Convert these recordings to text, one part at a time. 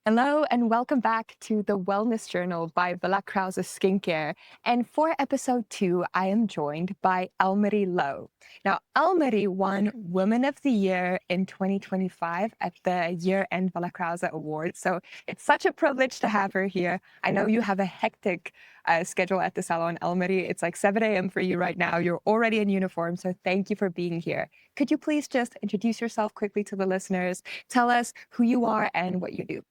Hello and welcome back to the Wellness Journal by Villa Krause Skincare. And for episode 2, I am joined by Elmarie Louw. Now, Elmarie won Woman of the Year in 2025 at the year-end Villa Krause Awards. So it's such a privilege to have her here. I know you have a hectic schedule at the salon, Elmarie. It's like 7 a.m. for you right now. You're already in uniform, so thank you for being here. Could you please just introduce yourself quickly to the listeners? Tell us who you are and what you do.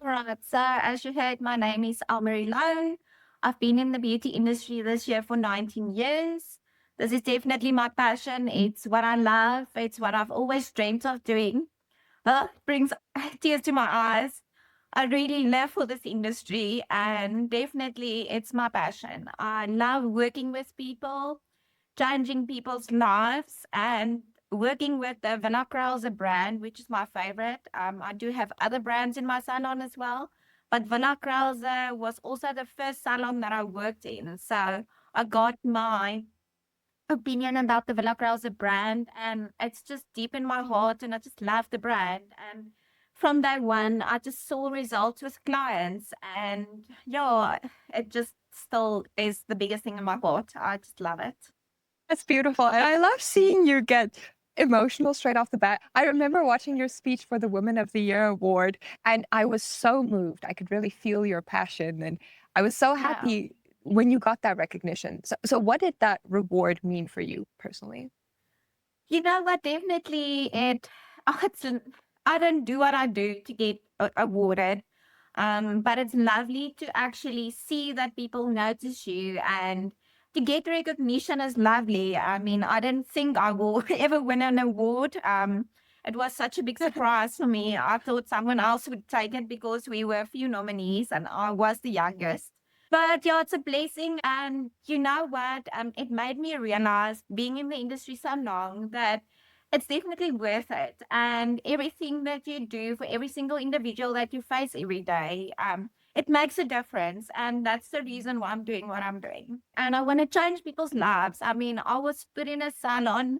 All right, so as you heard, my name is Elmarie Louw. I've been in the beauty industry this year for 19 years. This is definitely my passion. It's what I love. It's what I've always dreamt of doing. It brings tears to my eyes. I really live for this industry and definitely it's my passion. I love working with people, changing people's lives and working with the Villa Krause brand, which is my favorite. I do have other brands in my salon as well, but Villa Krause was also the first salon that I worked in. So I got my opinion about the Villa Krause brand, and it's just deep in my heart, and I just love the brand. And from day one, I just saw results with clients, and yeah, it just still is the biggest thing in my heart. I just love it. That's beautiful. And I love seeing you get emotional straight off the bat. I remember watching your speech for the Women of the Year award, and I was so moved. I could really feel your passion. And I was so Yeah. happy when you got that recognition. So what did that reward mean for you personally? You know what? Definitely, it's I don't do what I do to get awarded, but it's lovely to actually see that people notice you and to get recognition is lovely. I mean, I didn't think I will ever win an award. It was such a big surprise for me. I thought someone else would take it because we were a few nominees and I was the youngest. But yeah, it's a blessing. And you know what? It made me realize, being in the industry so long, that it's definitely worth it. And everything that you do for every single individual that you face every day, it makes a difference. And that's the reason why I'm doing what I'm doing. And I want to change people's lives. I mean, I was put in a salon.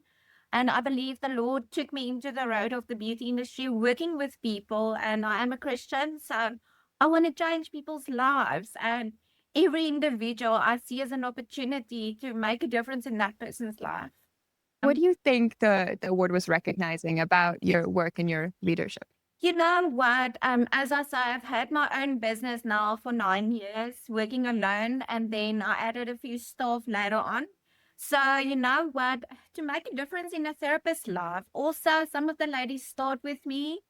And I believe the Lord took me into the road of the beauty industry, working with people. And I am a Christian. So I want to change people's lives. And every individual I see as an opportunity to make a difference in that person's life. What do you think the award was recognizing about your work and your leadership? You know what? As I say, I've had my own business now for 9 years, working alone, and then I added a few staff later on. So, you know what? To make a difference in a therapist's life, also, some of the ladies start with me.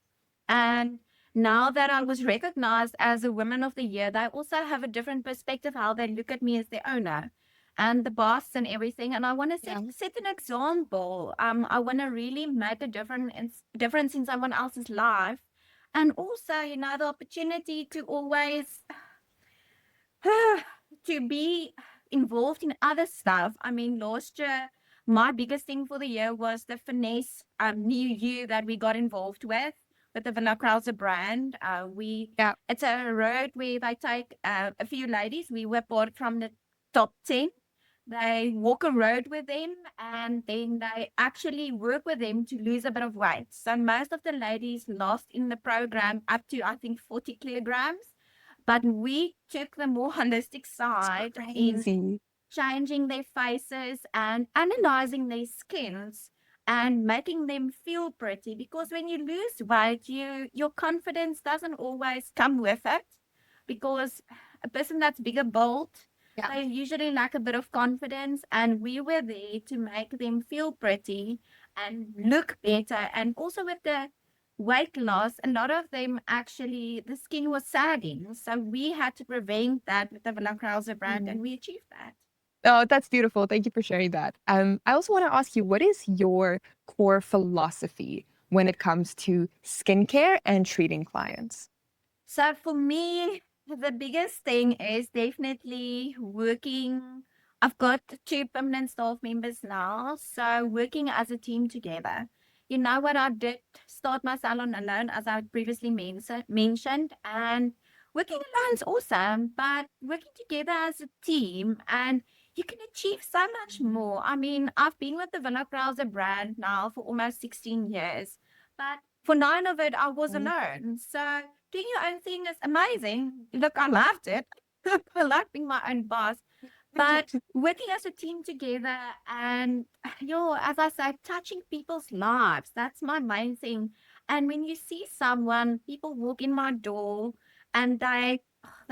And now that I was recognized as a Woman of the Year, they also have a different perspective how they look at me as the owner and the boss and everything. And I want to Yeah. set an example. I want to really make a difference in someone else's life. And also, you know, the opportunity to always to be involved in other stuff. I mean, last year, my biggest thing for the year was the Finesse New You that we got involved with the Villa Krause brand. Yeah. It's a road where they take a few ladies. We were part from the top 10. They walk a road with them and then they actually work with them to lose a bit of weight. So most of the ladies lost in the program up to, I think, 40 kilograms. But we took the more holistic It's side in crazy. changing their faces and analyzing their skins and making them feel pretty. Because when you lose weight, your confidence doesn't always come with it. Because a person that's bigger built, Yeah. they usually lack a bit of confidence. And we were there to make them feel pretty and look better. And also with the weight loss, a lot of them actually, the skin was sagging. So we had to prevent that with the Villa Krause brand, and Mhm. we achieved that. Oh, that's beautiful. Thank you for sharing that. I also want to ask you, what is your core philosophy when it comes to skincare and treating clients? So for me, the biggest thing is definitely working. I've got two permanent staff members now, so working as a team together. You know what, I did start my salon alone, as I previously mentioned, and working alone is awesome, but working together as a team and you can achieve so much more. I mean, I've been with the Villa Krause brand now for almost 16 years, but for 9 of it, I was alone. So doing your own thing is amazing. Look, I loved it. I like being my own boss. But working as a team together and, as I say, touching people's lives, that's my main thing. And when you see someone, people walk in my door and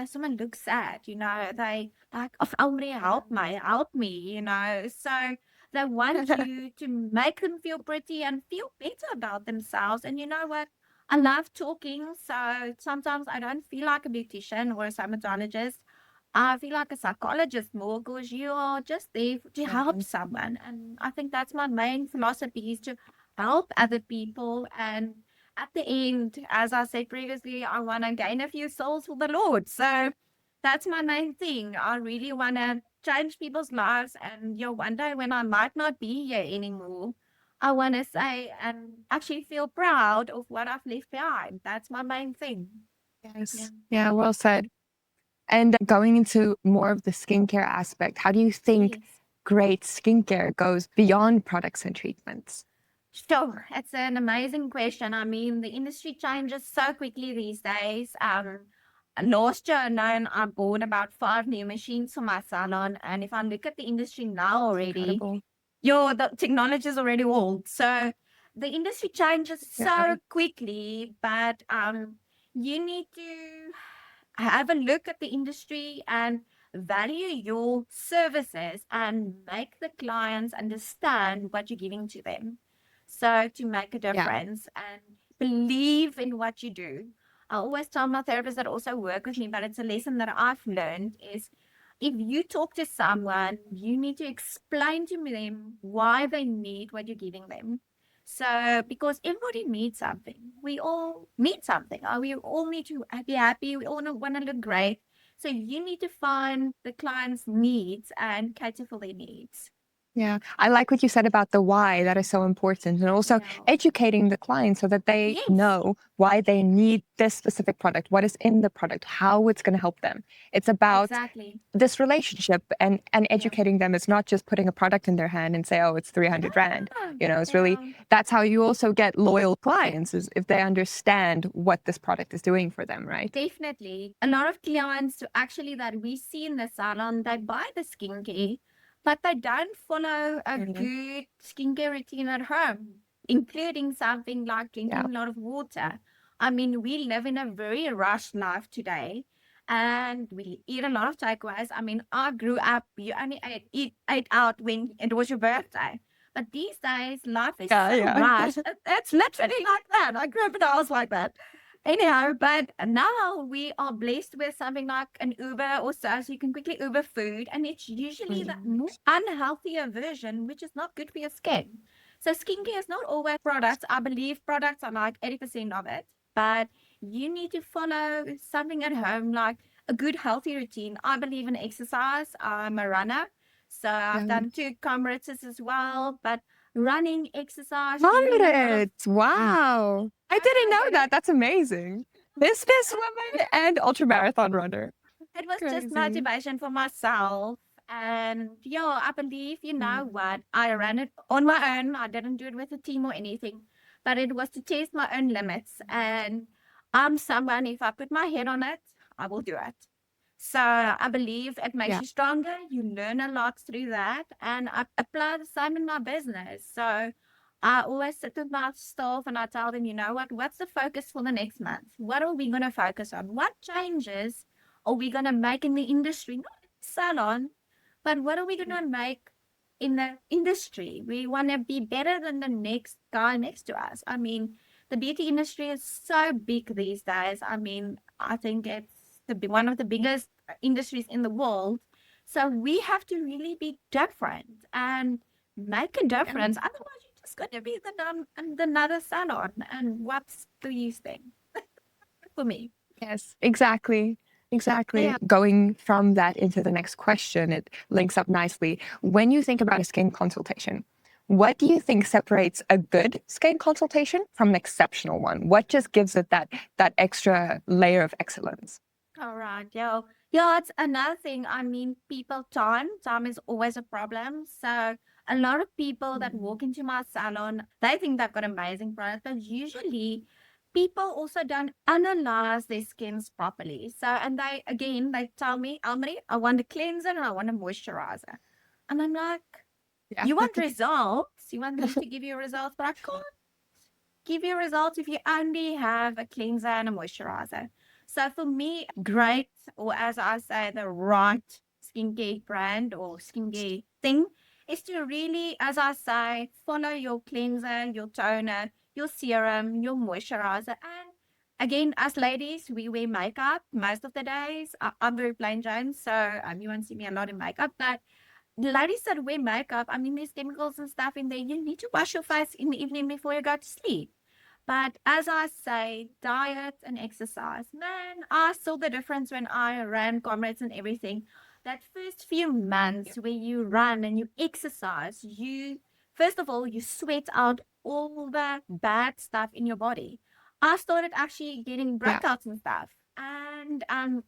someone looks sad, they like, oh, Elmarie, help me, So they want you to make them feel pretty and feel better about themselves. And you know what? I love talking. So sometimes I don't feel like a beautician or a dermatologist. I feel like a psychologist more because you are just there to help someone. And I think that's my main philosophy is to help other people. And at the end, as I said previously, I want to gain a few souls for the Lord. So that's my main thing. I really want to change people's lives. And one day when I might not be here anymore, I want to say and actually feel proud of what I've left behind. That's my main thing. Yes. Yeah, well said. And going into more of the skincare aspect, how do you think Yes. great skincare goes beyond products and treatments? Sure, it's an amazing question. I mean, the industry changes so quickly these days. Last year alone, I bought about 5 new machines for my salon, and if I look at the industry now already, Incredible. the technology is already old. So the industry changes so quickly, but you need to have a look at the industry and value your services and make the clients understand what you're giving to them. So to make a Yeah. difference and believe in what you do. I always tell my therapists that also work with me, but it's a lesson that I've learned is if you talk to someone, you need to explain to them why they need what you're giving them. So, because everybody needs something, we all need something. We all need to be happy. We all want to look great. So, you need to find the client's needs and cater for their needs. Yeah. I like what you said about the why. That is so important. And also Yeah. educating the client so that they Yes. know why they need this specific product, what is in the product, how it's going to help them. It's about Exactly. this relationship and educating them. It's not just putting a product in their hand and say, oh, it's 300 Rand. It's really, that's how you also get loyal clients is if they understand what this product is doing for them, right? Definitely. A lot of clients actually that we see in the salon, they buy the skincare, but they don't follow a good skincare routine at home, including something like drinking a lot of water. I mean, we live in a very rushed life today and we eat a lot of takeaways. I mean, I grew up, you only ate out when it was your birthday. But these days, life is so rushed. It's literally like that. I grew up in a house like that. Anyhow, but now we are blessed with something like an Uber or so you can quickly Uber food, and it's usually the more unhealthier version, which is not good for your skin. So skincare is not always products. I believe products are like 80% of it, but you need to follow something at home, like a good healthy routine. I believe in exercise. I'm a runner, so I've done 2 Comrates as well, but running, exercise, drinking a lot of Wow. I didn't know that. That's amazing. Businesswoman and ultramarathon runner. It was just Crazy. motivation for myself. And I believe, you know what, I ran it on my own. I didn't do it with a team or anything, but it was to test my own limits. And I'm someone, if I put my head on it, I will do it. So I believe it makes you stronger. You learn a lot through that. And I apply the same in my business. So I always sit with my staff and I tell them, you know what, what's the focus for the next month? What are we going to focus on? What changes are we going to make in the industry? Not in the salon, but what are we going to make in the industry? We want to be better than the next guy next to us. I mean, the beauty industry is so big these days. I mean, I think it's one of the biggest industries in the world. So we have to really be different and make a difference. Otherwise, you're just going to be another salon. And what's the use then for me? Yes, exactly. Exactly. Yeah. Going from that into the next question, it links up nicely. When you think about a skin consultation, what do you think separates a good skin consultation from an exceptional one? What just gives it that extra layer of excellence? All right. Yeah, it's another thing. I mean, time is always a problem. So a lot of people that walk into my salon, they think they've got amazing products, but usually people also don't analyze their skins properly. So, and they tell me, Elmarie, I want a cleanser and I want a moisturizer. And I'm like, Yeah. you want results? You want me to give you results, but I can't give you results if you only have a cleanser and a moisturizer. So for me, great, or as I say, the right skincare brand or skincare thing is to really, as I say, follow your cleanser, your toner, your serum, your moisturizer. And again, as ladies, we wear makeup most of the days. I'm very plain Jane, so you won't see me a lot in makeup, but the ladies that wear makeup, I mean, there's chemicals and stuff in there. You need to wash your face in the evening before you go to sleep. But as I say, diet and exercise. Man, I saw the difference when I ran comrades and everything. That first few months where you run and you exercise, first of all, you sweat out all the bad stuff in your body. I started actually getting Yeah. breakouts and stuff. And I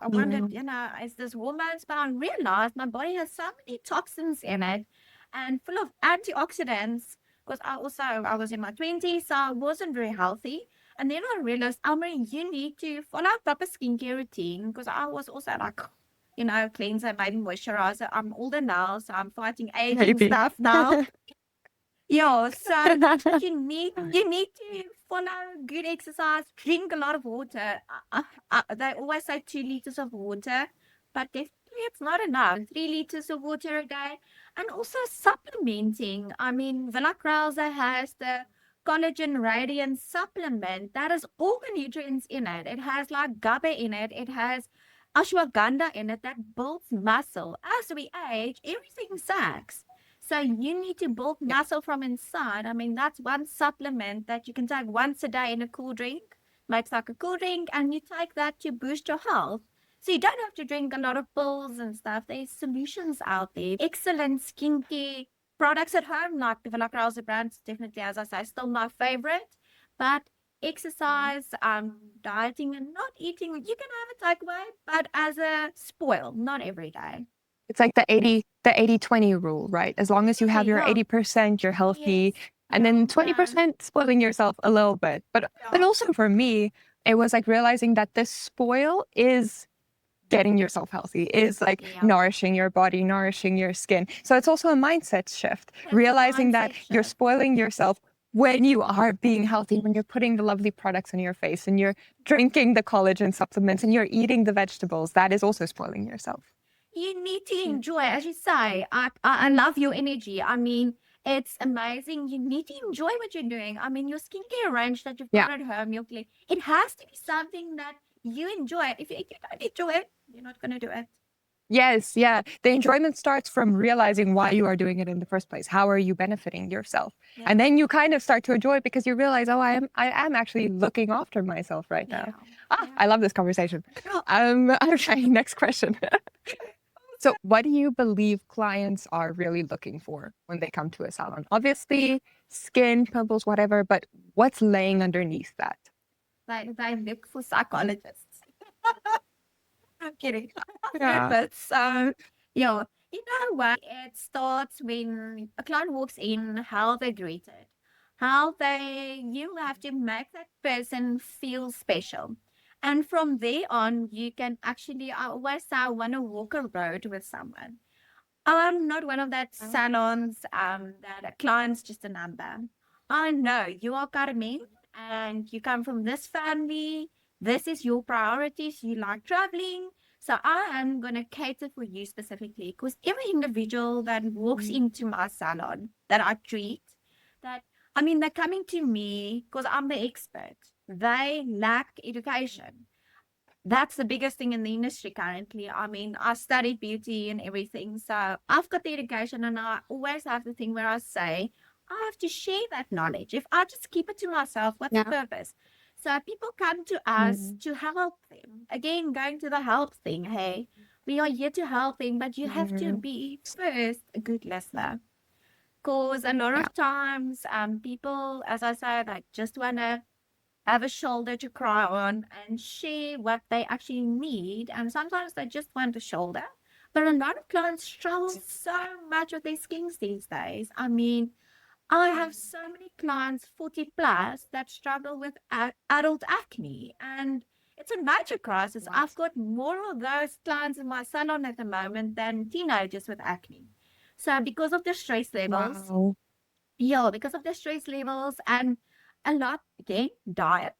wondered, Mm. is this hormones? But I realized my body has so many toxins in it and full of antioxidants because I was in my 20s, so I wasn't very healthy. And then I realized, Elmarie, you need to follow a proper skincare routine because I was also like, cleanser, maybe moisturizer. I'm older now, so I'm fighting aging Maybe. stuff now. Yeah, so you need to follow good exercise, drink a lot of water. They always say 2 liters of water, but definitely it's not enough. 3 liters of water a day, and also supplementing. I mean, Villa Krause has the collagen radiant supplement that has all the nutrients in it. It has like GABA in it. It has ashwagandha in it that builds muscle. As we age, everything sags. So you need to build Yeah. muscle from inside. I mean, that's one supplement that you can take once a day in a cool drink. Makes like a cool drink, and you take that to boost your health. So you don't have to drink a lot of pills and stuff. There's solutions out there. Excellent skincare products at home, like the Villa Krause brand, definitely, as I say, still my favorite. But exercise, dieting, and not eating, you can have a takeaway, but as a spoil, not every day. It's like the 80/20 rule, right? As long as you have your Yeah. 80%, you're healthy, Yes. and then Yeah. 20% spoiling yourself a little bit. But Yeah. also for me, it was like realizing that this spoil is getting yourself healthy, is like Yeah. nourishing your body, nourishing your skin. So it's also a mindset shift, It's a realizing that mindset you're shift. spoiling yourself when you are being healthy, when you're putting the lovely products on your face and you're drinking the collagen supplements and you're eating the vegetables. That is also spoiling yourself. You need to Yeah. enjoy, as you say. I love your energy. I mean, it's amazing. You need to enjoy what you're doing. I mean, your skincare range that you've Yeah. got at home, it has to be something that you enjoy. If you don't enjoy it, you're not going to do it. Yes, yeah. The enjoyment starts from realizing why you are doing it in the first place. How are you benefiting yourself? Yeah. And then you kind of start to enjoy it because you realize, oh, I am actually looking after myself right now. Yeah. Ah, Yeah. I love this conversation. Okay, next question. So, what do you believe clients are really looking for when they come to a salon? Obviously, skin, pimples, whatever, but what's laying underneath that? They look for psychologists. I'm kidding. Yeah. But so, yeah, you know what? It starts when a client walks in, how they're greeted, you have to make that person feel special. And from there on, you can actually, I always say, I want to walk a road with someone. I'm not one of that salons that a client's just a number. I know you are Karmen and you come from this family. This is your priorities. You like traveling. So I am going to cater for you specifically because every individual that walks into my salon that I treat, I mean, they're coming to me because I'm the expert. They lack education. That's the biggest thing in the industry currently. I mean, I studied beauty and everything. So I've got the education and I always have the thing where I say, I have to share that knowledge. If I just keep it to myself, what's the Yeah. purpose? So people come to us to help them. Again, going to the help thing. Hey, we are here to help them, but you have to Mhm. be first a good listener. Because a lot Yeah. of times, people, as I say, like just want to have a shoulder to cry on and share what they actually need. And sometimes they just want a shoulder. But a lot of clients struggle so much with their skins these days. I mean, I have so many clients 40 plus that struggle with adult acne, and it's a major crisis. I've got more of those clients in my salon at the moment than teenagers with acne. So because of the stress levels, Wow. yeah, because of the stress levels and a lot, again, diet.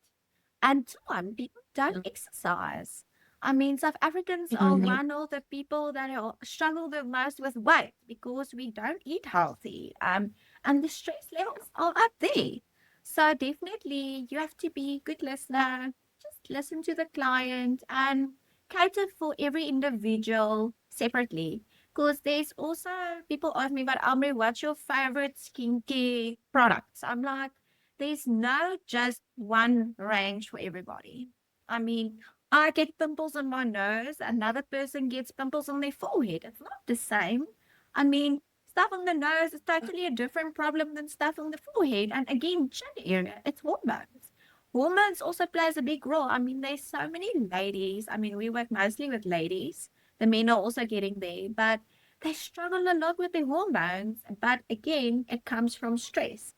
And one, people don't exercise. I mean, South Africans are Mhm. one of the people that struggle the most with weight because we don't eat healthy. And the stress levels are up there. So definitely you have to be a good listener. Just listen to the client and cater for every individual separately. Because there's also people ask me about Elmarie, what's your favorite skincare products? I'm like, there's no just one range for everybody. I mean, I get pimples on my nose, another person gets pimples on their forehead. It's not the same. I mean, stuff on the nose is totally a different problem than stuff on the forehead. And again, chin area, it's hormones. Hormones also plays a big role. I mean, there's so many ladies. I mean, we work mostly with ladies. The men are also getting there, but they struggle a lot with their hormones. But again, it comes from stress.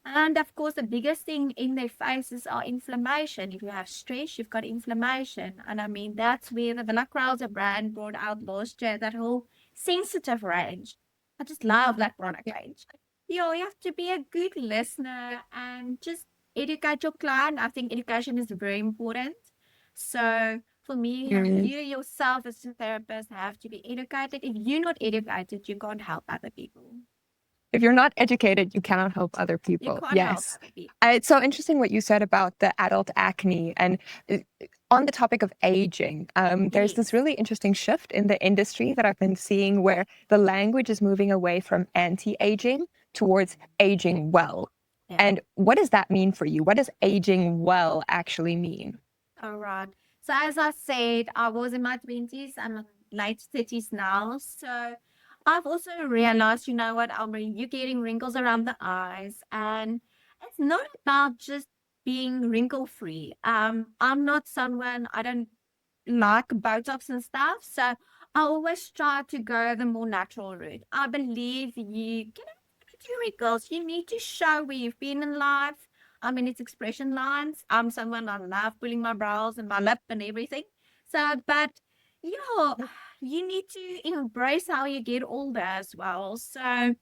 And of course, the biggest thing in their faces are inflammation. If you have stress, you've got inflammation. And I mean, that's where the Villa Krause brand brought out last year, that whole sensitive range. I just love that product range. You have to be a good listener and just educate your client. I think education is very important. So for me, Mhm. you yourself as a therapist have to be educated. If you're not educated, you can't help other people. If you're not educated, you cannot help other You people. can't help Yes. other people. It's so interesting what you said about the adult acne. And uh, on the topic of aging, there's this Yes. really interesting shift in the industry that I've been seeing where the language is moving away from anti aging towards aging well. Yeah. And what does that mean for you? What does aging well actually mean? All right. So as I said, I was in my 20s. I'm in late 30s now. So I've also realized, you know what, Elmarie, you're getting wrinkles around the eyes. And it's not about just being wrinkle free. I'm not someone, I don't like Botox and stuff. So I always try to go the more natural route. I believe you can have wrinkles. You need to show where you've been in life. I mean, it's expression lines. I'm someone I love pulling my brows and my lip and everything. So, but yeah, you need to embrace how you get older as well. So,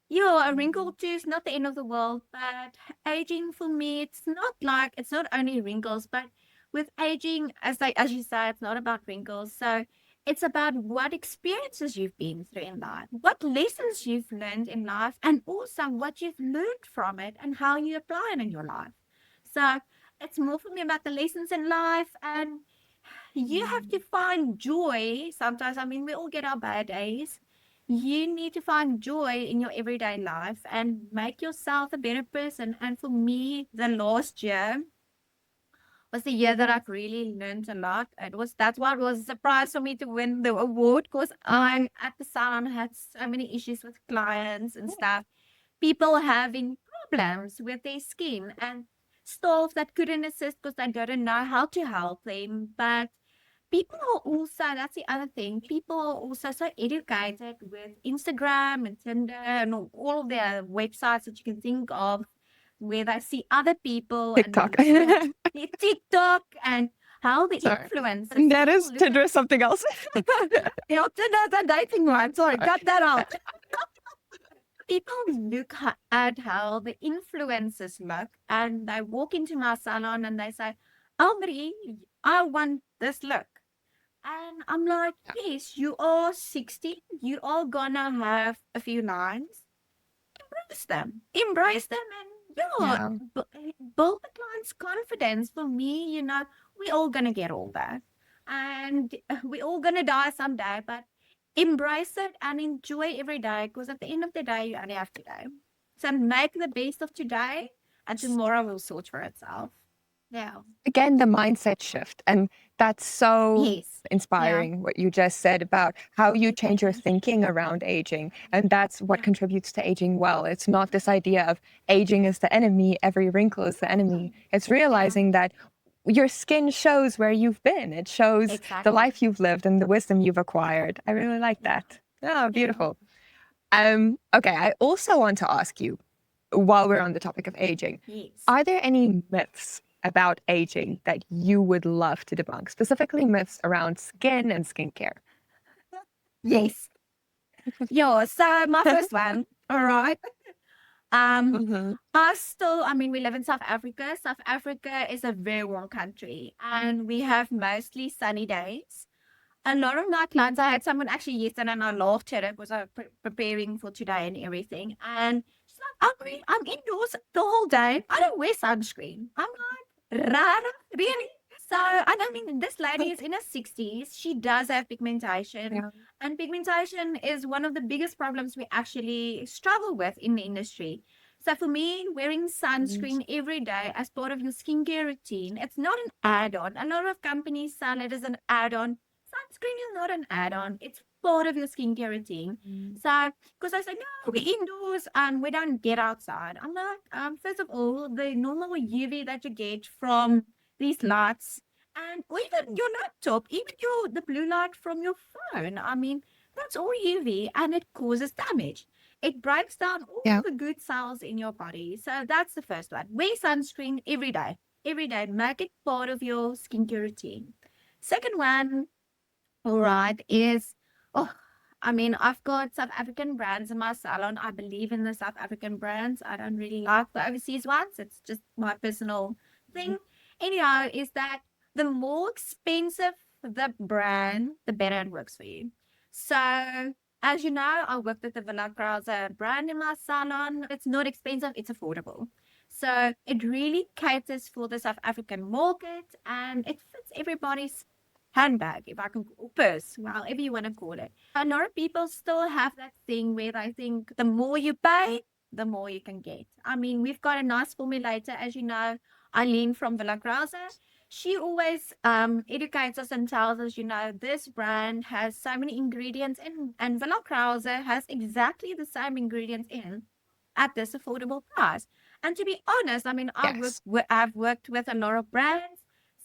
yeah, a wrinkle too is not the end of the world, but aging for me, it's not only wrinkles, but with aging, as you say, it's not about wrinkles. So it's about what experiences you've been through in life, what lessons you've learned in life, and also what you've learned from it and how you apply it in your life. So it's more for me about the lessons in life, and you have to find joy. Sometimes, I mean, we all get our bad days. You need to find joy in your everyday life and make yourself a better person. And for me, the last year was the year that I've really learned a lot. That's why it was a surprise for me to win the award, because I at the salon had so many issues with clients and stuff, people having problems with their skin, and staff that couldn't assist because they didn't know how to help them. But people are also, that's the other thing, people are also so educated with Instagram and Tinder and all of the websites that you can think of, where they see other people TikTok. and their TikTok and how the Sorry. influencers, And that people is look Tinder at, is something else. Tinder's a dating one, sorry, cut that out. People look at how the influencers look, and they walk into my salon and they say, Elmarie, I want this look. And I'm like, yes, you are 60. You are gonna have a few lines. Embrace them. Embrace them and yeah, Yeah. build the client's confidence. For me, we all gonna get older. And we all gonna die someday, but embrace it and enjoy every day, because at the end of the day, you only have today. So make the best of today, and tomorrow will sort for itself. Yeah. Again, the mindset shift. And that's so Yes. Yeah. inspiring what you just said about how you change your Definitely. thinking around aging. And that's what Yeah. contributes to aging well. It's not this idea of aging is the enemy, every wrinkle is the enemy. It's Yeah. realizing that your skin shows where you've been. It shows the Exactly. life you've lived and the wisdom you've acquired. I really like Yeah. that. Oh, Yeah. beautiful. Okay, I also want to ask you, while we're on the topic of aging, Yes. are there any myths about aging that you would love to debunk, specifically myths around skin and skincare? Yes. Yeah. So my first one. All right. Um, Mm-hmm. I mean, we live in South Africa. South Africa is a very warm country, and we have mostly sunny days. A lot of my clients, I had someone actually yesterday, and I laughed at it because I was preparing for today and everything. And she's like, I'm indoors the whole day. I don't wear sunscreen. I'm like, Rara, really? So, I mean, this lady is in her 60s. She does have pigmentation. Yeah. And pigmentation is one of the biggest problems we actually struggle with in the industry. So for me, wearing sunscreen every day as part of your skincare routine, it's not an add-on. A lot of companies sell it as an add-on. Sunscreen is not an add-on. It's part of your skincare routine. So, because I said, no, we're indoors and we don't get outside. I'm like, first of all, the normal UV that you get from these lights and or even your laptop, even the blue light from your phone. I mean, that's all UV and it causes damage. It breaks down all Yeah. the good cells in your body. So that's the first one. Wear sunscreen every day. Every day. Make it part of your skincare routine. Second one, all right, is oh, I mean, I've got South African brands in my salon. I believe in the South African brands. I don't really like the overseas ones. It's just my personal thing. Anyhow, is that the more expensive the brand, the better it works for you. So, as you know, I worked with the Villa Krause brand in my salon. It's not expensive, it's affordable. So, it really caters for the South African market and it fits everybody's handbag, if I can, or purse, however you want to call it. A lot of people still have that thing where I think the more you pay, the more you can get. I mean, we've got a nice formulator, as you know, Eileen from Villa Krause. She always educates us and tells us, this brand has so many ingredients in, and Villa Krause has exactly the same ingredients in at this affordable price. And to be honest, I mean, Yes. I've worked with a lot of brands.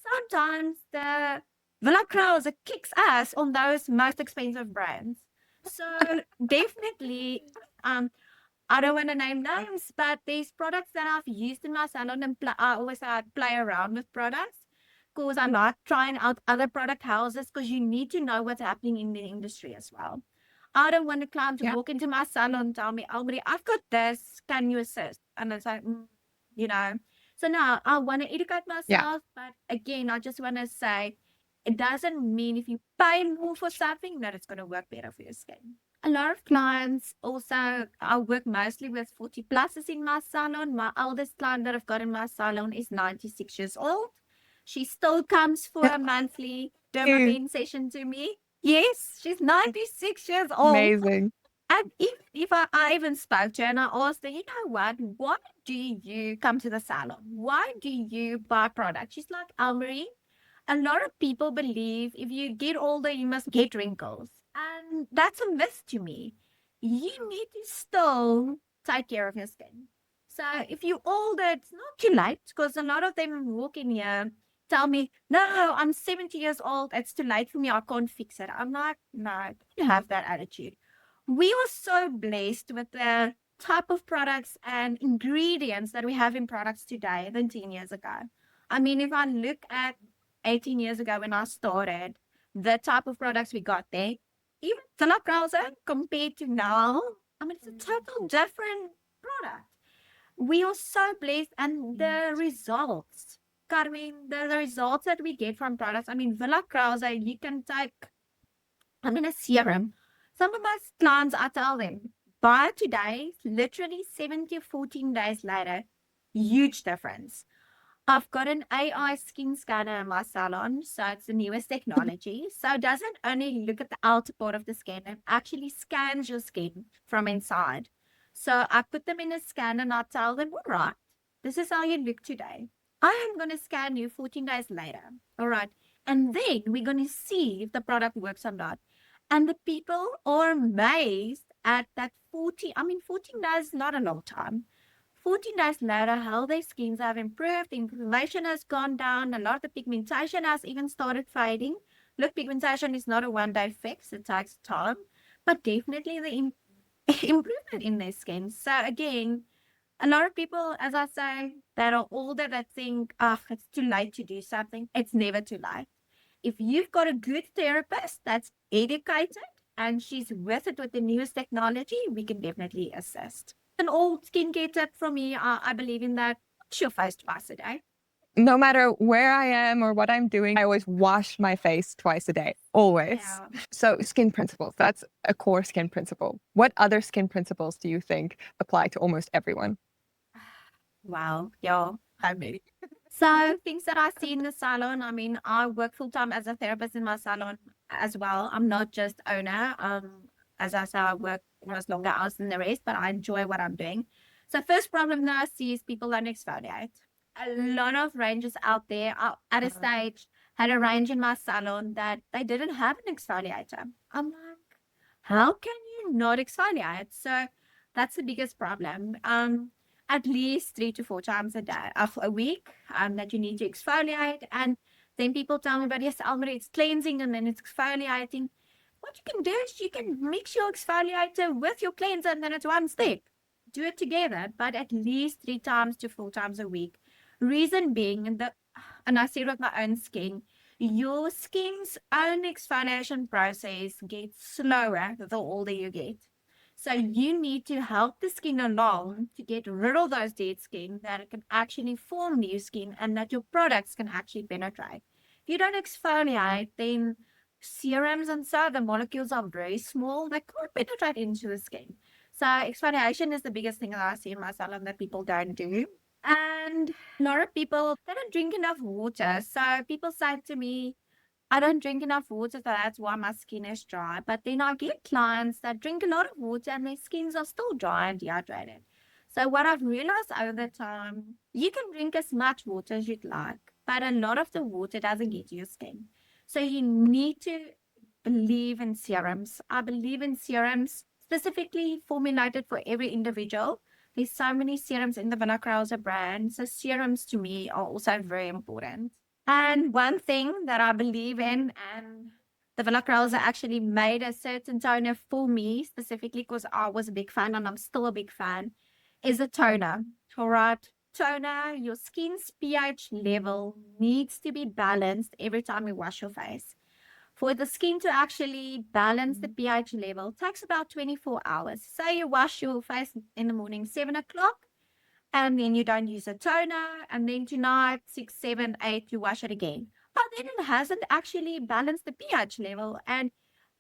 Sometimes the Villa Krause kicks ass on those most expensive brands. So definitely, I don't want to name names, but there's products that I've used in my salon, and I always play around with products because I like trying out other product houses because you need to know what's happening in the industry as well. I don't want a client to Yeah. walk into my salon and tell me, Elmarie, I've got this. Can you assist? And it's like, you know. So now I want to educate Yeah. myself, but again, I just want to say it doesn't mean if you pay more for something that it's going to work better for your skin. A lot of clients also, I work mostly with 40 pluses in my salon. My oldest client that I've got in my salon is 96 years old. She still comes for a monthly Ew. dermapen session to me. Yes, she's 96 years old. Amazing. And if I even spoke to her and I asked her, you know what? Why do you come to the salon? Why do you buy products? She's like, Elmarie, a lot of people believe if you get older, you must get wrinkles. And that's a myth to me. You need to still take care of your skin. So if you're older, it's not too late because a lot of them walk in here, tell me, no, I'm 70 years old. It's too late for me. I can't fix it. I'm like, no, you have that attitude. We were so blessed with the type of products and ingredients that we have in products today than 10 years ago. I mean, if I look at 18 years ago when I started, the type of products we got there, even Villa Krause compared to now, I mean, it's a total different product. We are so blessed, and the results, Carmen, the results that we get from products, I mean, Villa Krause, you can take, I mean, a serum. Some of my clients, I tell them, buy today, literally 7 to 14 days later, huge difference. I've got an AI skin scanner in my salon, so it's the newest technology. So it doesn't only look at the outer part of the skin, it actually scans your skin from inside. So I put them in a scanner and I tell them, all right, this is how you look today. I am going to scan you 14 days later. All right. And then we're going to see if the product works or not. And the people are amazed at that 14 days is not a long time. 14 days later, how their skins have improved, inflammation has gone down, a lot of the pigmentation has even started fading. Look, pigmentation is not a one-day fix, it takes time, but definitely the improvement in their skin. So again, a lot of people, as I say, that are older that think, oh, it's too late to do something. It's never too late. If you've got a good therapist that's educated and she's with it with the newest technology, we can definitely assist. An old skincare tip from me, I believe in that. Wash your face twice a day. No matter where I am or what I'm doing, I always wash my face twice a day, always. Yeah. So skin principles, that's a core skin principle. What other skin principles do you think apply to almost everyone? Wow. Yeah. I mean, so things that I see in the salon, I mean, I work full time as a therapist in my salon as well. I'm not just owner. As I say, I work almost longer hours than the rest, but I enjoy what I'm doing. So first problem that I see is people don't exfoliate. A lot of ranges out there are at a stage had a range in my salon that they didn't have an exfoliator. I'm like, how can you not exfoliate? So that's the biggest problem. At least 3 to 4 times a day of a week that you need to exfoliate. And then people tell me, but yes, Elmarie, it's cleansing and then it's exfoliating. What you can do is you can mix your exfoliator with your cleanser and then it's one step. Do it together, but at least 3 to 4 times a week. Reason being, and I see it with my own skin, your skin's own exfoliation process gets slower the older you get. So you need to help the skin along to get rid of those dead skin that it can actually form new skin and that your products can actually penetrate. If you don't exfoliate, then serums and so the molecules are very small. They can't penetrate into the skin. So exfoliation is the biggest thing that I see in my salon that people don't do. And a lot of people, they don't drink enough water. So people say to me, I don't drink enough water, so that's why my skin is dry. But then I get clients that drink a lot of water and their skins are still dry and dehydrated. So what I've realized over time, you can drink as much water as you'd like, but a lot of the water doesn't get to your skin. So you need to believe in serums. I believe in serums specifically formulated for every individual. There's so many serums in the Willa Krause brand. So serums to me are also very important. And one thing that I believe in, and the Willa Krause actually made a certain toner for me specifically because I was a big fan and I'm still a big fan, is a toner. All right. Toner, your skin's pH level needs to be balanced every time you wash your face. For the skin to actually balance the pH level takes about 24 hours. Say you wash your face in the morning, 7 o'clock, and then you don't use a toner, and then tonight, 6, 7, 8, you wash it again. But then it hasn't actually balanced the pH level, and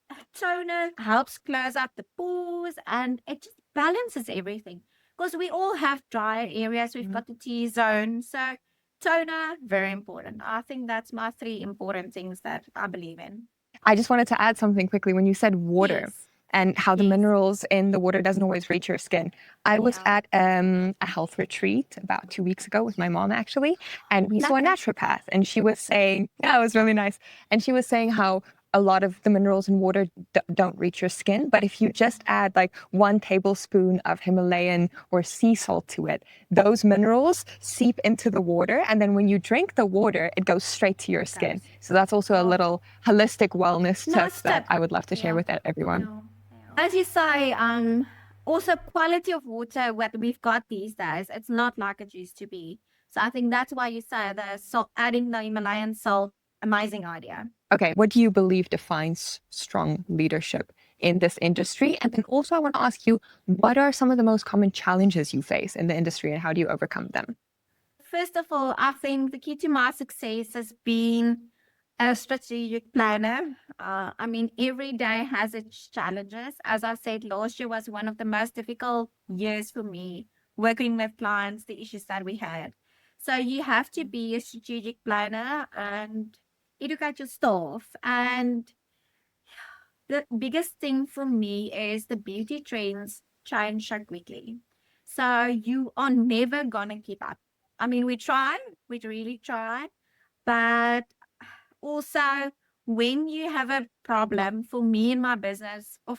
a toner helps close up the pores, and it just balances everything. Because we all have drier areas, we've got the T-zone, so toner, very important. I think that's my 3 important things that I believe in. I just wanted to add something quickly when you said water Yes, and how the yes, minerals in the water doesn't always reach your skin. I was yeah. at a health retreat about 2 weeks ago with my mom actually, and we saw a Okay. naturopath, and she was saying, yeah, it was really nice, and she was saying how a lot of the minerals in water don't reach your skin, but if you just add like 1 tablespoon of Himalayan or sea salt to it, those minerals seep into the water, and then when you drink the water, it goes straight to your skin. Goes. So that's also a Oh, little holistic wellness tip nice that tip. I would love to share Yeah. with everyone. Yeah. As you say, also quality of water, what we've got these days, it's not like it used to be. So I think that's why you say the salt, adding the Himalayan salt, amazing idea. Okay, what do you believe defines strong leadership in this industry? And then also, I want to ask you, what are some of the most common challenges you face in the industry and how do you overcome them? First of all, I think the key to my success has been a strategic planner. I mean, every day has its challenges. As I said, last year was one of the most difficult years for me, working with clients, the issues that we had. So you have to be a strategic planner and educate your staff. And the biggest thing for me is the beauty trends change so quickly. So you are never gonna keep up. I mean, we really try, but also when you have a problem, for me in my business, I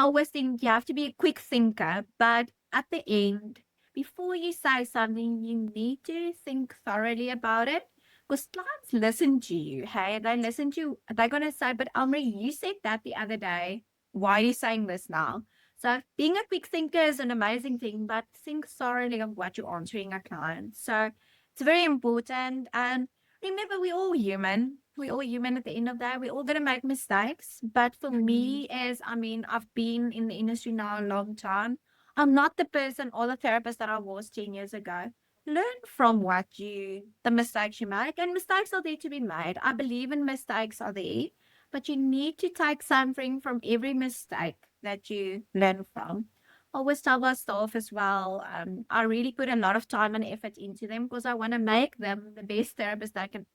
always think you have to be a quick thinker, but at the end, before you say something, you need to think thoroughly about it. Because clients listen to you. Hey, they listen to you. They're going to say, but Elmarie, you said that the other day. Why are you saying this now? So being a quick thinker is an amazing thing, but think thoroughly of what you're answering a client. So it's very important. And remember, we're all human. We're all human at the end of the day. We're all going to make mistakes. But for me, I've been in the industry now a long time. I'm not the person or the therapist that I was 10 years ago. Learn from the mistakes you make, and mistakes are there to be made. I believe in mistakes are there, but you need to take something from every mistake that you learn from. I always tell my staff as well, I really put a lot of time and effort into them because I want to make them the best therapist that can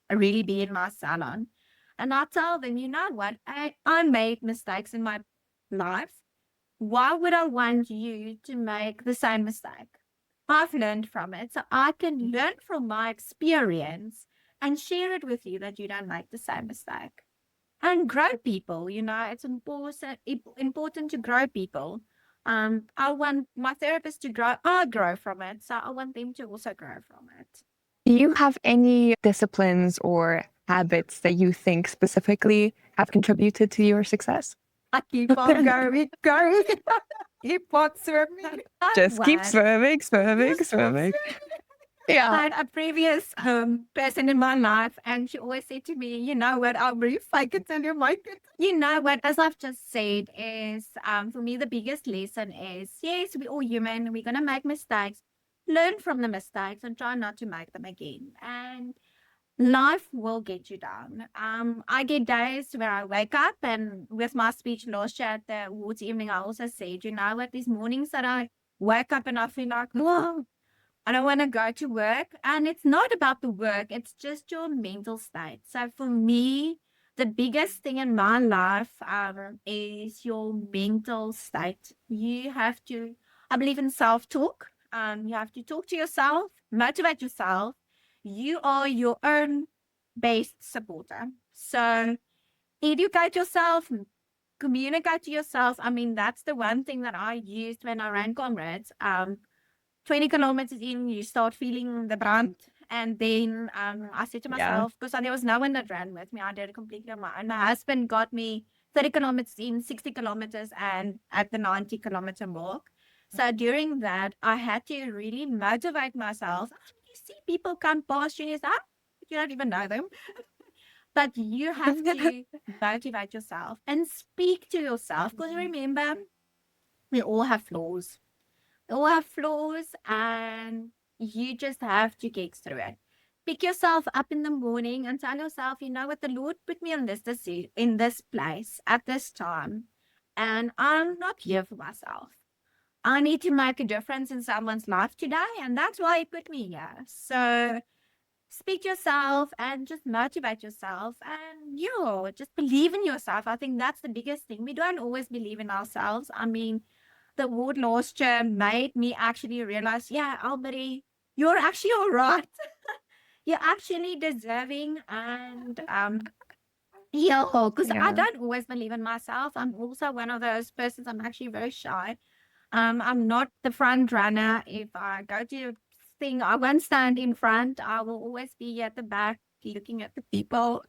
really be in my salon. And I tell them, you know what? I made mistakes in my life. Why would I want you to make the same mistake? I've learned from it, so I can learn from my experience and share it with you that you don't make the same mistake. And grow people, it's important to grow people. I want my therapist to grow. I grow from it, so I want them to also grow from it. Do you have any disciplines or habits that you think specifically have contributed to your success? I keep on going. Keep on swimming. Just keep swimming. Yeah. I had a previous person in my life, and she always said to me, you know what, I'll fake it till you make it. You know what, as I've just said, is for me, the biggest lesson is, yes, we're all human. We're going to make mistakes. Learn from the mistakes and try not to make them again. And life will get you down. I get days where I wake up, and with my speech last year at the awards evening, I also said, you know what, these mornings that I wake up and I feel like, whoa, I don't want to go to work. And it's not about the work, it's just your mental state. So for me, the biggest thing in my life is your mental state. You have to, I believe in self-talk. You have to talk to yourself, motivate yourself. You are your own best supporter. So educate yourself, communicate to yourself. That's the one thing that I used when I ran comrades. 20 kilometers in, you start feeling the brand. And then I said to myself, because there was no one that ran with me, I did it completely on my own. My husband got me 30 kilometers in, 60 kilometers, and at the 90-kilometer mark. So during that, I had to really motivate myself. You see people come past you and you say, you don't even know them. But you have to motivate yourself and speak to yourself. Because remember, we all have flaws. We all have flaws, and you just have to get through it. Pick yourself up in the morning and tell yourself, you know what, the Lord put me in this place at this time, and I'm not here for myself. I need to make a difference in someone's life today, and that's why He put me here. So speak to yourself and just motivate yourself, and just believe in yourself. I think that's the biggest thing. We don't always believe in ourselves. The award last year made me actually realize, Elmarie, you're actually all right. You're actually deserving. And because I don't always believe in myself. I'm also one of those persons, I'm actually very shy. I'm not the front runner. If I go to a thing, I won't stand in front. I will always be at the back looking at the people.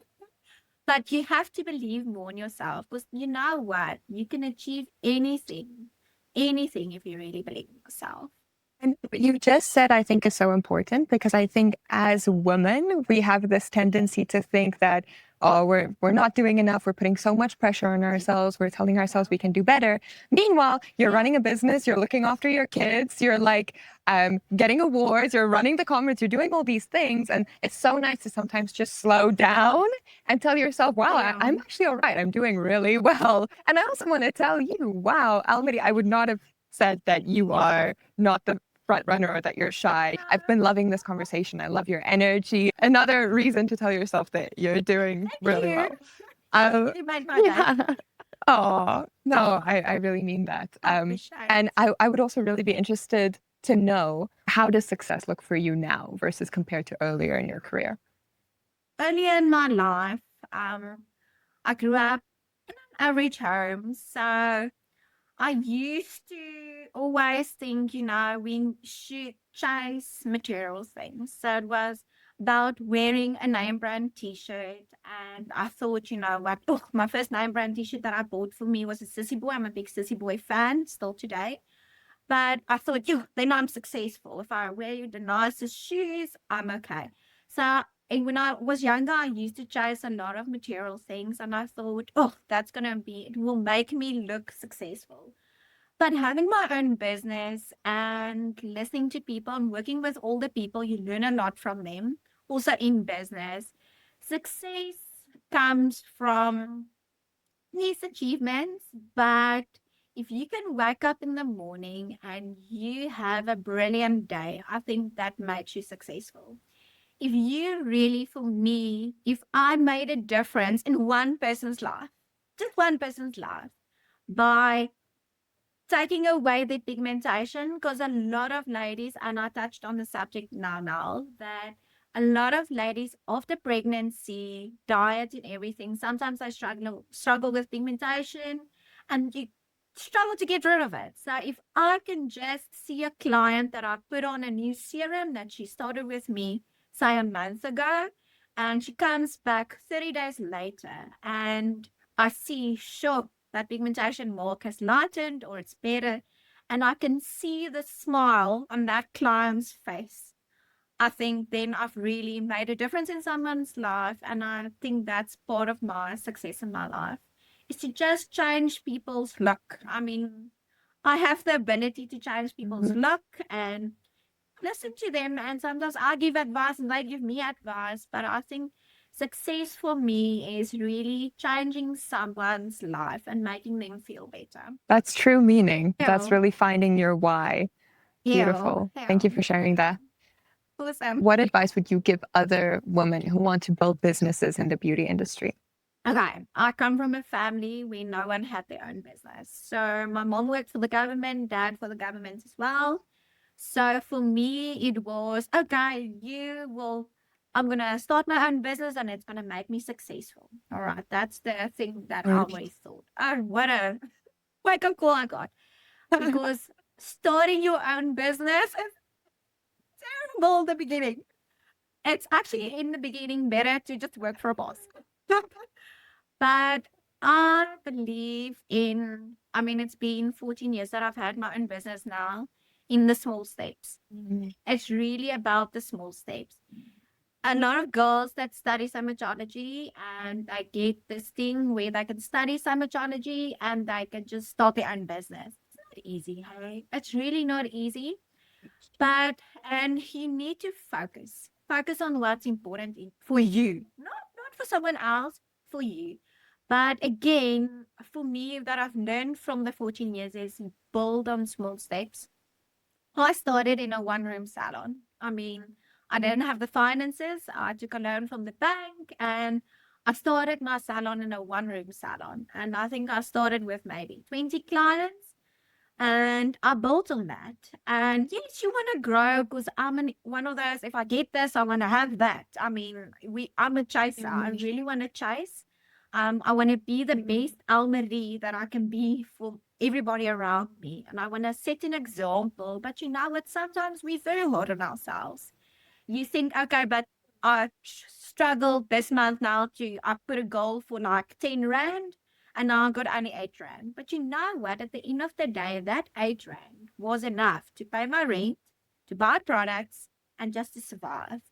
But you have to believe more in yourself, because you know what? You can achieve anything if you really believe in yourself. And what you just said, I think, is so important, because I think as women, we have this tendency to think that, oh, we're not doing enough. We're putting so much pressure on ourselves. We're telling ourselves we can do better. Meanwhile, you're running a business. You're looking after your kids. You're getting awards. You're running the conference. You're doing all these things. And it's so nice to sometimes just slow down and tell yourself, wow, I'm actually all right. I'm doing really well. And I also want to tell you, wow, Elmarie, I would not have said that you are not the front runner or that you're shy. I've been loving this conversation. I love your energy. Another reason to tell yourself that you're doing really well. You made my day. Oh, no, I really mean that. And I would also really be interested to know, how does success look for you now versus compared to earlier in your career? Earlier in my life, I grew up in an average home. So I used to always think, we should chase material things. So it was about wearing a name brand t-shirt. And I thought, what? Oh, my first name brand t-shirt that I bought for me was a Sissy Boy. I'm a big Sissy Boy fan still today. But I thought, then I'm successful. If I wear the nicest shoes, I'm okay. So, and when I was younger, I used to chase a lot of material things. And I thought, it will make me look successful. But having my own business and listening to people and working with all the people, you learn a lot from them. Also in business, success comes from these achievements, but if you can wake up in the morning and you have a brilliant day, I think that makes you successful. If you really, for me, if I made a difference in one person's life, just one person's life, by taking away the pigmentation, because a lot of ladies, and I touched on the subject now, that a lot of ladies after pregnancy, diet and everything, sometimes they struggle with pigmentation and you struggle to get rid of it. So if I can just see a client that I put on a new serum that she started with me, say a month ago, and she comes back 30 days later and I see, sure, that pigmentation mark has lightened or it's better, and I can see the smile on that client's face. I think then I've really made a difference in someone's life, and I think that's part of my success in my life, is to just change people's look. I mean, I have the ability to change people's look and listen to them, and sometimes I give advice and they give me advice, but I think success for me is really changing someone's life and making them feel better. That's true meaning. That's Yeah. really finding your why. Yeah. Beautiful. Thank Yeah. you for sharing that. Awesome. What advice would you give other women who want to build businesses in the beauty industry? Okay, I come from a family where no one had their own business. So my mom worked for the government, dad for the government as well. So for me, it was okay, I'm going to start my own business and it's going to make me successful. All right, that's the thing that I always thought. Oh, what a wake up call I got. Because starting your own business is terrible in the beginning. It's actually in the beginning better to just work for a boss. But I believe it's been 14 years that I've had my own business now, in the small steps. It's really about the small steps. A lot of girls that study psychology and they get this thing where they can study psychology and they can just start their own business. It's not easy, hey? It's really not easy. And you need to focus. Focus on what's important for you, not for someone else, for you. But again, for me, that I've learned from the 14 years is build on small steps. I started in a one-room salon. I didn't have the finances. I took a loan from the bank and I started my salon in a one-room salon. And I think I started with maybe 20 clients. And I built on that. And yes, you want to grow because one of those, if I get this, I want to have that. I'm a chaser. I really want to chase. I want to be the best Elmarie that I can be for everybody around me. And I want to set an example. But you know what? Sometimes we very hard on ourselves. You think, okay, but I struggled this month now I put a goal for like 10 Rand and now I got only 8 Rand. But you know what? At the end of the day, that 8 Rand was enough to pay my rent, to buy products, and just to survive.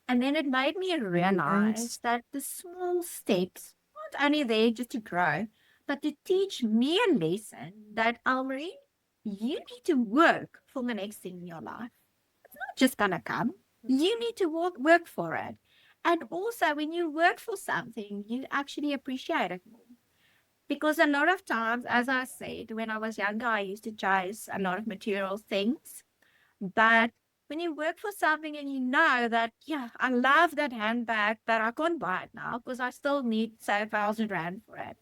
And then it made me realize that the small steps aren't only there just to grow, but to teach me a lesson that, Elmarie, you need to work for the next thing in your life. It's not just going to come. You need to work for it. And also, when you work for something, you actually appreciate it more. Because a lot of times, as I said, when I was younger, I used to chase a lot of material things. But when you work for something and you know that, yeah, I love that handbag, but I can't buy it now because I still need, say, 1,000 Rand for it.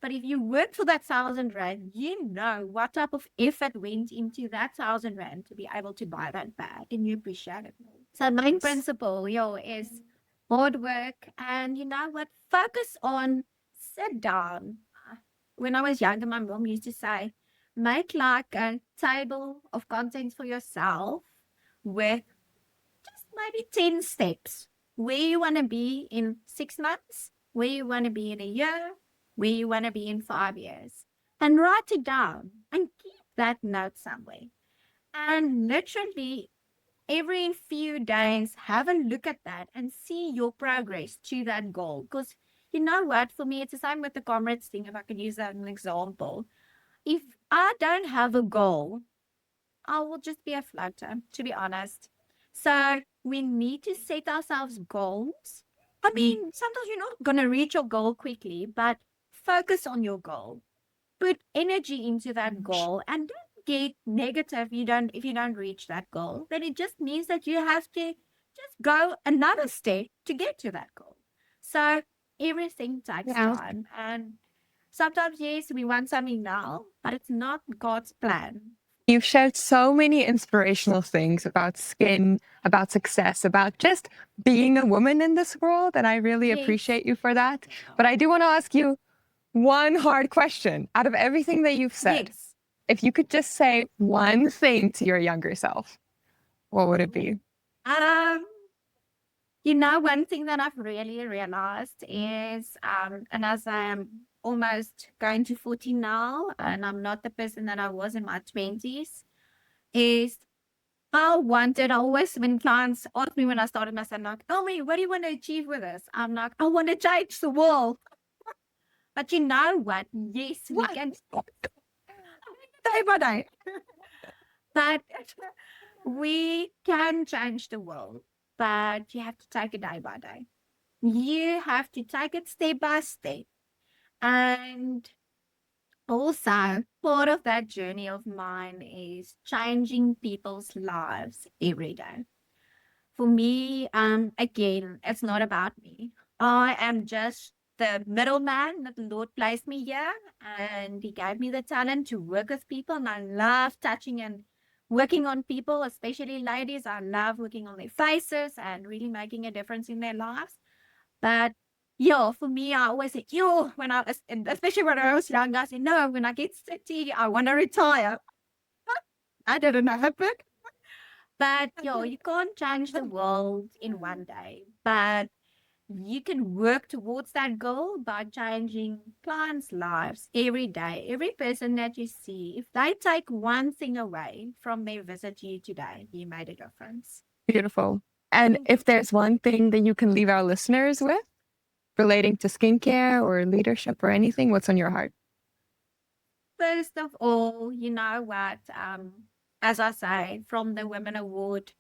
But if you work for that 1,000 Rand, you know what type of effort went into that 1,000 Rand to be able to buy that bag and you appreciate it more. So my principle, is hard work and you know what? Focus on sit down. When I was younger, my mom used to say, make like a table of contents for yourself with just maybe 10 steps where you want to be in 6 months, where you want to be in a year, where you want to be in 5 years. And write it down and keep that note somewhere. And literally every few days, have a look at that and see your progress to that goal. Because you know what? For me, it's the same with the comrades thing, if I could use that as an example. If I don't have a goal, I will just be a floater, to be honest. So we need to set ourselves goals. I mean, sometimes you're not going to reach your goal quickly, but focus on your goal. Put energy into that goal and don't get negative if you don't reach that goal. Then it just means that you have to just go another step to get to that goal. So everything takes Yeah. time. And sometimes, yes, we want something now, but it's not God's plan. You've shared so many inspirational things about skin, about success, about just being a woman in this world. And I really Yes. appreciate you for that. But I do want to ask you one hard question out of everything that you've said. Yes. If you could just say one thing to your younger self, what would it be? Um, you know, one thing that I've really realized is, and as I'm almost going to 40 now, and I'm not the person that I was in my 20s, is I always, when clients ask me when I started my son, like, oh, me, what do you want to achieve with this? I'm like, I want to change the world. But you know what? Yes, we What? can day by day. But we can change the world, but you have to take it day by day. You have to take it step by step. And also, part of that journey of mine is changing people's lives every day. For me, again, it's not about me. I am just the middleman that the Lord placed me here, and He gave me the talent to work with people. And I love touching and working on people, especially ladies. I love working on their faces and really making a difference in their lives. But yeah, for me, I always said, yo, when I was, and especially when I was young, I said, no, when I get 30, I want to retire. I didn't happen. But yo, you can't change the world in one day, but you can work towards that goal by changing clients' lives every day. Every person that you see, if they take one thing away from their visit to you today, you made a difference. Beautiful. And if there's one thing that you can leave our listeners with relating to skincare or leadership or anything, what's on your heart? First of all, you know what? As I say, from the Women Award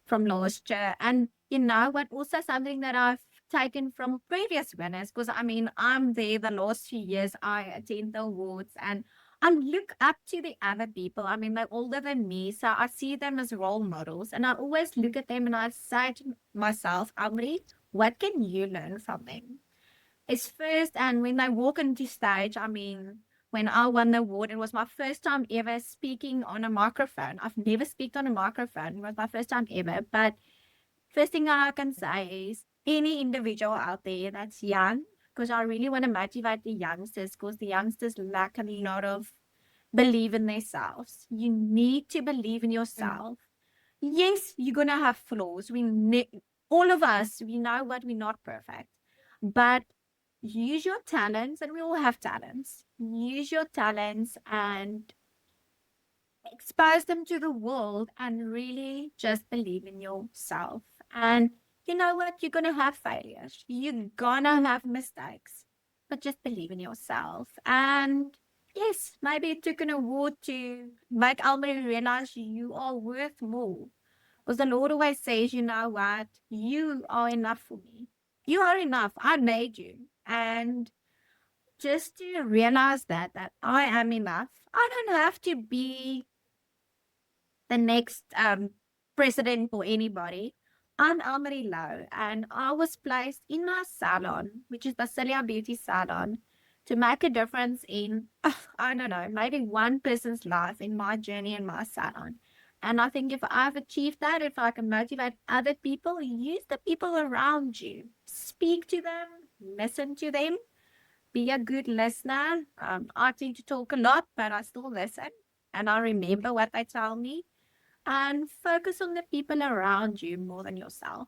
from last year, and you know what? Also, something that I've taken from previous winners, because I mean, I'm there the last few years. I attend the awards, and I look up to the other people. I mean, they're older than me, so I see them as role models, and I always look at them and I say to myself, Amri, what can you learn from them? It's first, and when they walk into stage, I mean, when I won the award, it was my first time ever speaking on a microphone. I've never speak on a microphone. It was my first time ever. But first thing I can say is any individual out there that's young, because I really want to motivate the youngsters, because the youngsters lack a lot of believe in themselves. You need to believe in yourself. Yes, you're gonna have flaws. All of us, we know what we're not perfect, but use your talents, and we all have talents. Use your talents and expose them to the world, and really just believe in yourself. And you know what? You're gonna have failures. You're gonna have mistakes, but just believe in yourself. And yes, maybe it took an award to make Elmarie realize you are worth more. Because the Lord always says, you know what? You are enough for me. You are enough. I made you. And just to realize that I am enough. I don't have to be the next president for anybody. I'm Elmarie Louw, and I was placed in my salon, which is Basiliah Beauty Salon, to make a difference in, I don't know, maybe one person's life in my journey in my salon. And I think if I've achieved that, if I can motivate other people, use the people around you, speak to them, listen to them, be a good listener. I tend to talk a lot, but I still listen. and I'll remember what they tell me, and focus on the people around you more than yourself.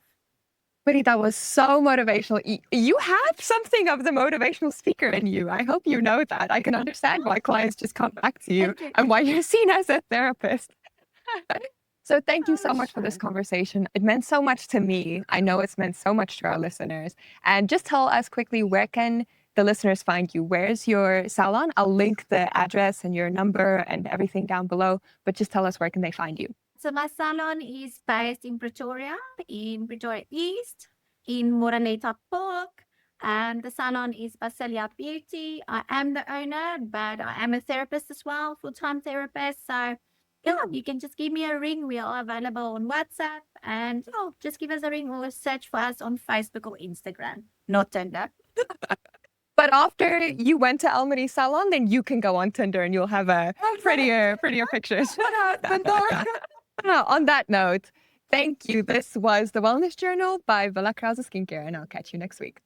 But that was so motivational. You have something of the motivational speaker in you. I hope you know that. I can understand why clients just come back to you and why you're seen as a therapist. So thank you so much for this conversation. It meant so much to me. I know it's meant so much to our listeners. And just tell us quickly, where can the listeners find you? Where's your salon? I'll link the address and your number and everything down below. But just tell us, where can they find you? So my salon is based in Pretoria East, in Moraneta Park. And the salon is Basiliah Beauty. I am the owner, but I am a therapist as well, full-time therapist. So yeah, you can just give me a ring. We are available on WhatsApp, and just give us a ring or search for us on Facebook or Instagram. Not Tinder. But after you went to Elmarie Salon, then you can go on Tinder and you'll have a prettier pictures. What happened there? On that note, thank you. This was The Wellness Journal by Willa Krause Skincare, and I'll catch you next week.